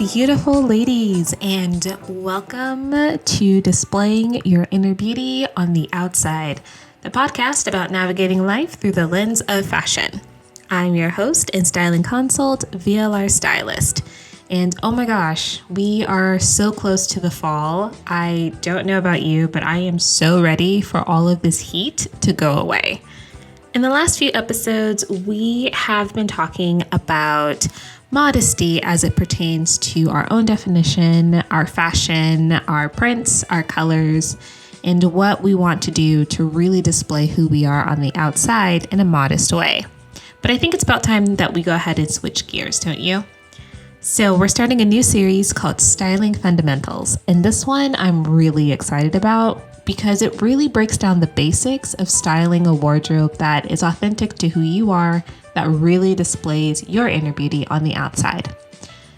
beautiful ladies, and welcome to Displaying Your Inner Beauty on the Outside, the podcast about navigating life through the lens of fashion. I'm your host and styling consult, VLR Stylist. And oh my gosh, we are so close to the fall. I don't know about you, but I am so ready for all of this heat to go away. In the last few episodes, we have been talking about modesty as it pertains to our own definition, our fashion, our prints, our colors, and what we want to do to really display who we are on the outside in a modest way. But I think it's about time that we go ahead and switch gears, don't you? So we're starting a new series called Styling Fundamentals, and this one I'm really excited about because it really breaks down the basics of styling a wardrobe that is authentic to who you are, that really displays your inner beauty on the outside.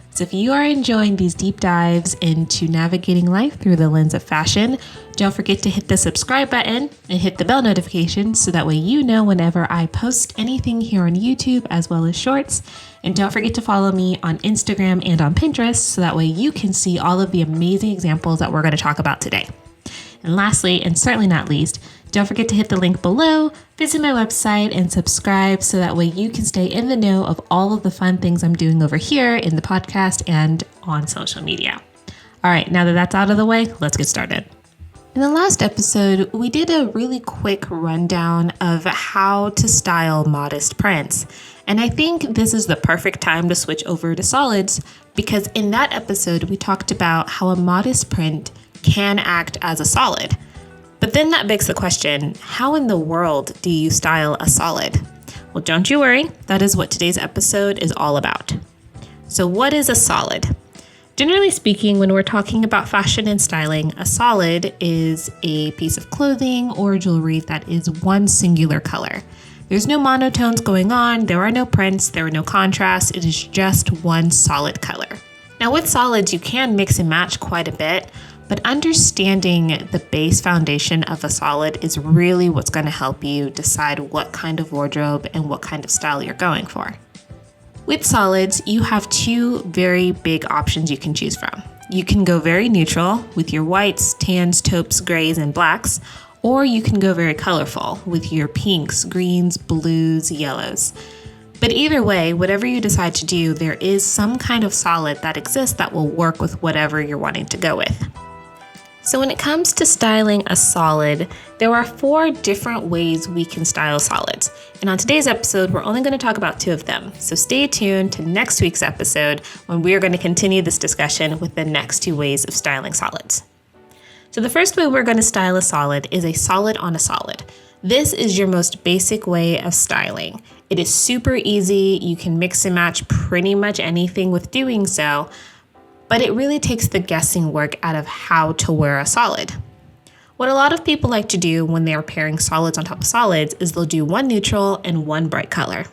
So if you are enjoying these deep dives into navigating life through the lens of fashion, don't forget to hit the subscribe button and hit the bell notification so that way you know whenever I post anything here on YouTube as well as shorts. And don't forget to follow me on Instagram and on Pinterest so that way you can see all of the amazing examples that we're going to talk about today. And lastly, and certainly not least, don't forget to hit the link below, visit my website, and subscribe so that way you can stay in the know of all of the fun things I'm doing over here in the podcast and on social media. All right, now that that's out of the way, let's get started. In the last episode, we did a really quick rundown of how to style modest prints. And I think this is the perfect time to switch over to solids because in that episode, we talked about how a modest print can act as a solid. But then that begs the question, how in the world do you style a solid? Well, don't you worry, that is what today's episode is all about. So what is a solid? Generally speaking, when we're talking about fashion and styling, a solid is a piece of clothing or jewelry that is one singular color. There's no monotones going on, there are no prints, there are no contrasts, it is just one solid color. Now with solids, you can mix and match quite a bit, but understanding the base foundation of a solid is really what's going to help you decide what kind of wardrobe and what kind of style you're going for. With solids, you have two very big options you can choose from. You can go very neutral with your whites, tans, taupes, grays, and blacks, or you can go very colorful with your pinks, greens, blues, yellows. But either way, whatever you decide to do, there is some kind of solid that exists that will work with whatever you're wanting to go with. So when it comes to styling a solid, there are 4 different ways we can style solids. And on today's episode, we're only going to talk about 2 of them. So stay tuned to next week's episode when we are going to continue this discussion with the next 2 ways of styling solids. So the first way we're going to style a solid is a solid on a solid. This is your most basic way of styling. It is super easy. You can mix and match pretty much anything with doing so. But it really takes the guessing work out of how to wear a solid. What a lot of people like to do when they are pairing solids on top of solids is they'll do one neutral and one bright color.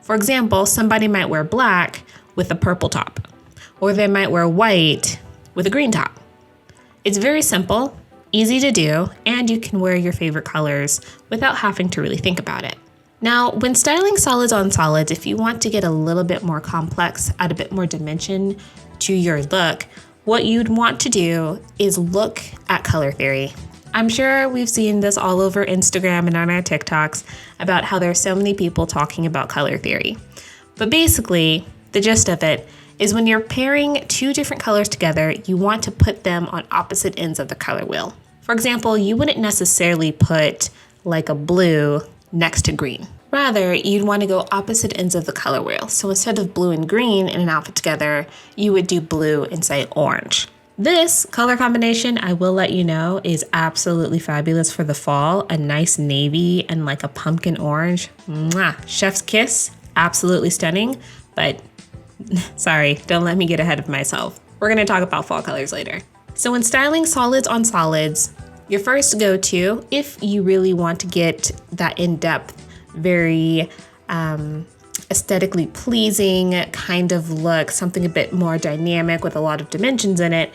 For example, somebody might wear black with a purple top, or they might wear white with a green top. It's very simple, easy to do, and you can wear your favorite colors without having to really think about it. Now, when styling solids on solids, if you want to get a little bit more complex, add a bit more dimension to your look, what you'd want to do is look at color theory. I'm sure we've seen this all over Instagram and on our TikToks about how there are so many people talking about color theory. But basically, the gist of it is when you're pairing 2 different colors together, you want to put them on opposite ends of the color wheel. For example, you wouldn't necessarily put like a blue next to green. Rather, you'd want to go opposite ends of the color wheel. So instead of blue and green in an outfit together, you would do blue and say orange. This color combination, I will let you know, is absolutely fabulous for the fall. A nice navy and like a pumpkin orange. Mwah! Chef's kiss, absolutely stunning. But sorry, don't let me get ahead of myself. We're going to talk about fall colors later. So when styling solids on solids, your first go-to, if you really want to get that in-depth, very aesthetically pleasing kind of look, something a bit more dynamic with a lot of dimensions in it,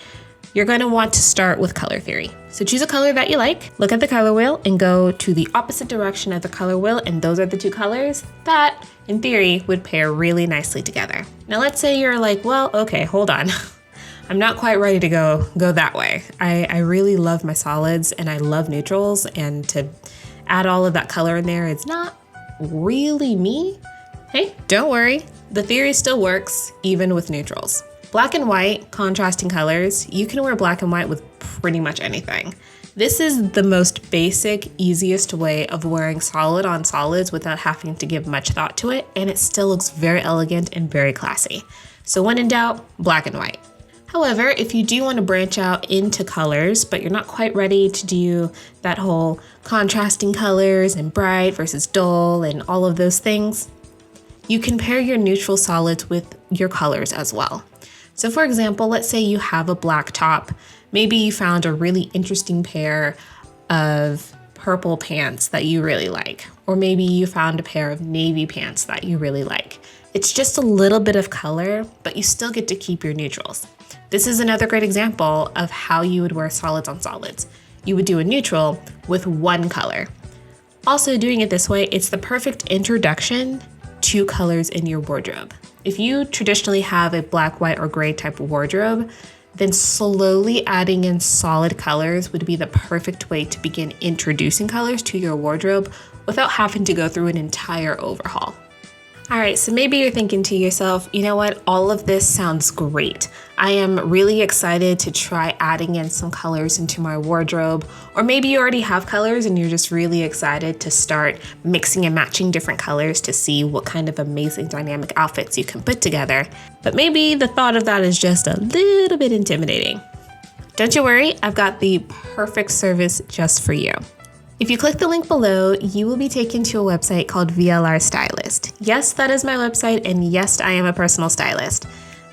you're going to want to start with color theory. So choose a color that you like, look at the color wheel and go to the opposite direction of the color wheel, and those are the 2 colors that, in theory, would pair really nicely together. Now let's say you're like, well, okay, hold on. I'm not quite ready to go that way. I really love my solids and I love neutrals, and to add all of that color in there, it's not really me. Hey, don't worry. The theory still works even with neutrals. Black and white, contrasting colors, you can wear black and white with pretty much anything. This is the most basic, easiest way of wearing solid on solids without having to give much thought to it, and it still looks very elegant and very classy. So when in doubt, black and white. However, if you do want to branch out into colors, but you're not quite ready to do that whole contrasting colors and bright versus dull and all of those things, you can pair your neutral solids with your colors as well. So for example, let's say you have a black top. Maybe you found a really interesting pair of purple pants that you really like, or maybe you found a pair of navy pants that you really like. It's just a little bit of color, but you still get to keep your neutrals. This is another great example of how you would wear solids on solids. You would do a neutral with one color. Also, doing it this way, it's the perfect introduction to colors in your wardrobe. If you traditionally have a black, white, or gray type of wardrobe, then slowly adding in solid colors would be the perfect way to begin introducing colors to your wardrobe without having to go through an entire overhaul. All right, so maybe you're thinking to yourself, you know what, all of this sounds great. I am really excited to try adding in some colors into my wardrobe. Or maybe you already have colors and you're just really excited to start mixing and matching different colors to see what kind of amazing dynamic outfits you can put together. But maybe the thought of that is just a little bit intimidating. Don't you worry, I've got the perfect service just for you. If you click the link below, you will be taken to a website called VLR Stylist. Yes, that is my website, and yes, I am a personal stylist.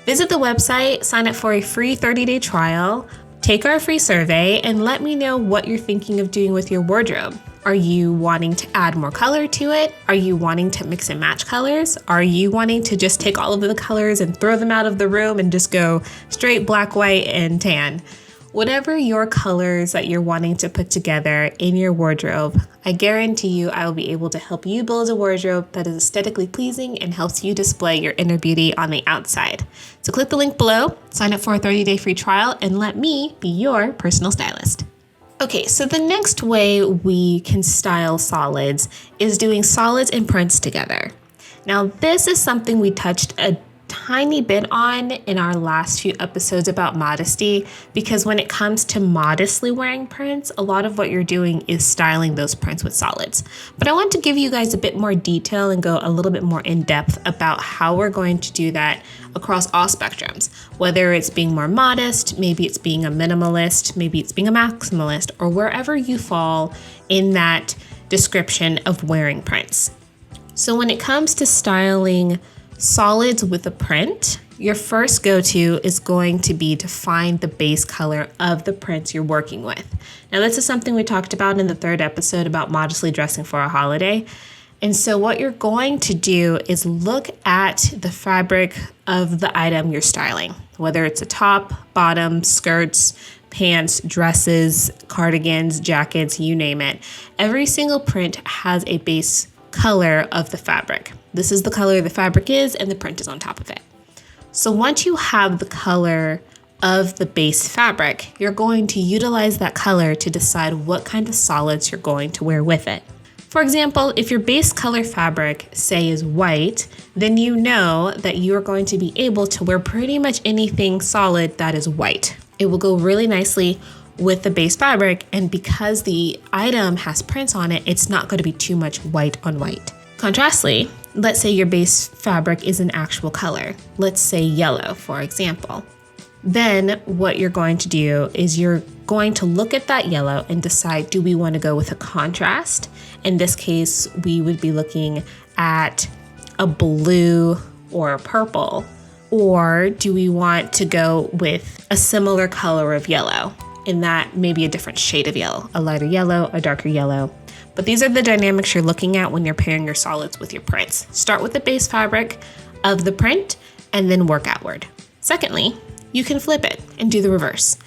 Visit the website, sign up for a free 30-day trial, take our free survey, and let me know what you're thinking of doing with your wardrobe. Are you wanting to add more color to it? Are you wanting to mix and match colors? Are you wanting to just take all of the colors and throw them out of the room and just go straight black, white, and tan? Whatever your colors that you're wanting to put together in your wardrobe, I guarantee you I will be able to help you build a wardrobe that is aesthetically pleasing and helps you display your inner beauty on the outside. So click the link below, sign up for a 30-day free trial, and let me be your personal stylist. Okay, so the next way we can style solids is doing solids and prints together. Now, this is something we touched a tiny bit on in our last few episodes about modesty, because when it comes to modestly wearing prints, a lot of what you're doing is styling those prints with solids. But I want to give you guys a bit more detail and go a little bit more in depth about how we're going to do that across all spectrums, whether it's being more modest, maybe it's being a minimalist, maybe it's being a maximalist, or wherever you fall in that description of wearing prints. So when it comes to styling solids with a print, your first go-to is going to be to find the base color of the prints you're working with. Now, this is something we talked about in the 3rd episode about modestly dressing for a holiday. And so what you're going to do is look at the fabric of the item you're styling, whether it's a top, bottom, skirts, pants, dresses, cardigans, jackets, you name it. Every single print has a base color of the fabric. This is the color the fabric is, and the print is on top of it. So once you have the color of the base fabric, you're going to utilize that color to decide what kind of solids you're going to wear with it. For example, if your base color fabric, say, is white, then you know that you're going to be able to wear pretty much anything solid that is white. It will go really nicely with the base fabric, and because the item has prints on it, it's not going to be too much white on white. Contrastly, let's say your base fabric is an actual color. Let's say yellow, for example. Then what you're going to do is you're going to look at that yellow and decide, do we want to go with a contrast? In this case, we would be looking at a blue or a purple. Or do we want to go with a similar color of yellow? In that maybe a different shade of yellow, a lighter yellow, a darker yellow. But these are the dynamics you're looking at when you're pairing your solids with your prints. Start with the base fabric of the print and then work outward. Secondly, you can flip it and do the reverse.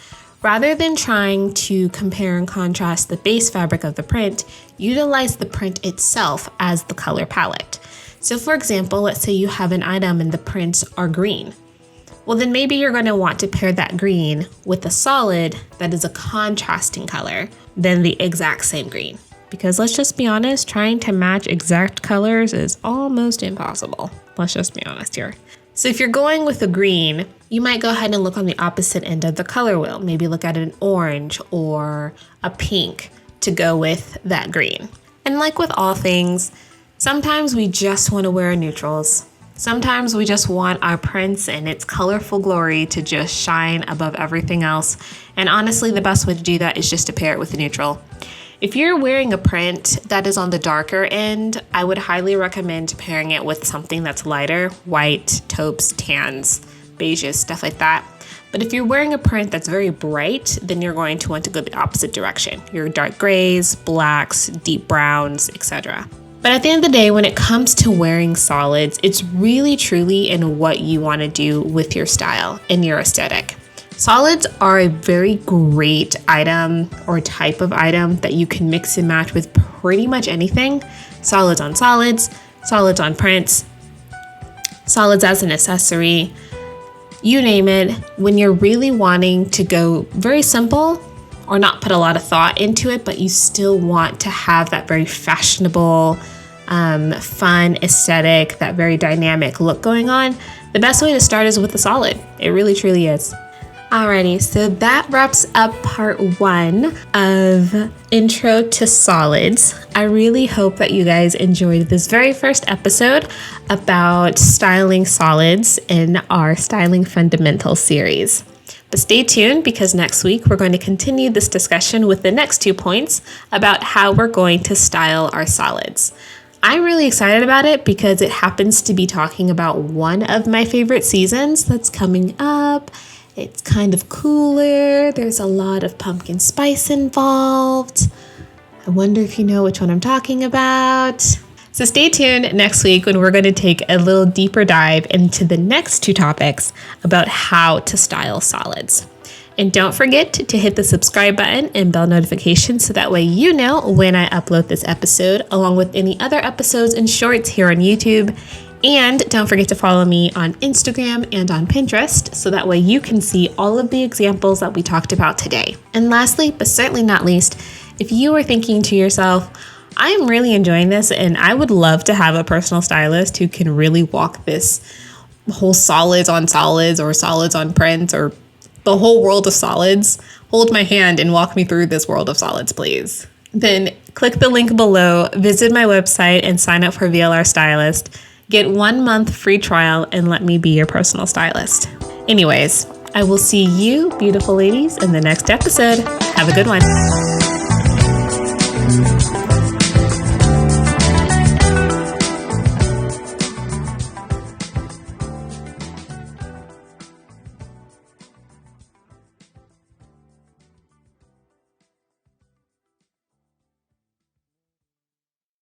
Rather than trying to compare and contrast the base fabric of the print, utilize the print itself as the color palette. So for example, let's say you have an item and the prints are green. well then maybe you're going to want to pair that green with a solid that is a contrasting color than the exact same green. Because let's just be honest, trying to match exact colors is almost impossible. Let's just be honest here. So if you're going with a green, you might go ahead and look on the opposite end of the color wheel. Maybe look at an orange or a pink to go with that green. And like with all things, sometimes we just want to wear neutrals. Sometimes we just want our prints and its colorful glory to just shine above everything else. And honestly, the best way to do that is just to pair it with a neutral. If you're wearing a print that is on the darker end, I would highly recommend pairing it with something that's lighter, white, taupes, tans, beiges, stuff like that. But if you're wearing a print that's very bright, then you're going to want to go the opposite direction. Your dark grays, blacks, deep browns, etc. But at the end of the day, when it comes to wearing solids, it's really truly in what you want to do with your style and your aesthetic. Solids are a very great item or type of item that you can mix and match with pretty much anything. Solids on solids, solids on prints, solids as an accessory, you name it. When you're really wanting to go very simple or not put a lot of thought into it, but you still want to have that very fashionable, fun aesthetic, that very dynamic look going on, the best way to start is with a solid. It really truly is. Alrighty, so that wraps up part 1 of Intro to Solids. I really hope that you guys enjoyed this very first episode about styling solids in our Styling Fundamentals series. But stay tuned because next week we're going to continue this discussion with the next 2 points about how we're going to style our solids. I'm really excited about it because it happens to be talking about one of my favorite seasons that's coming up. It's kind of cooler. There's a lot of pumpkin spice involved. I wonder if you know which one I'm talking about. So stay tuned next week when we're going to take a little deeper dive into the next 2 topics about how to style solids. And don't forget to hit the subscribe button and bell notification so that way you know when I upload this episode, along with any other episodes and shorts here on YouTube. And don't forget to follow me on Instagram and on Pinterest so that way you can see all of the examples that we talked about today. And lastly, but certainly not least, if you are thinking to yourself, I am really enjoying this and I would love to have a personal stylist who can really walk this whole solids on solids or solids on prints or the whole world of solids, hold my hand and walk me through this world of solids, please. Then click the link below, visit my website and sign up for VLR Stylist. Get 1 month free trial and let me be your personal stylist. Anyways, I will see you, beautiful ladies, in the next episode. Have a good one.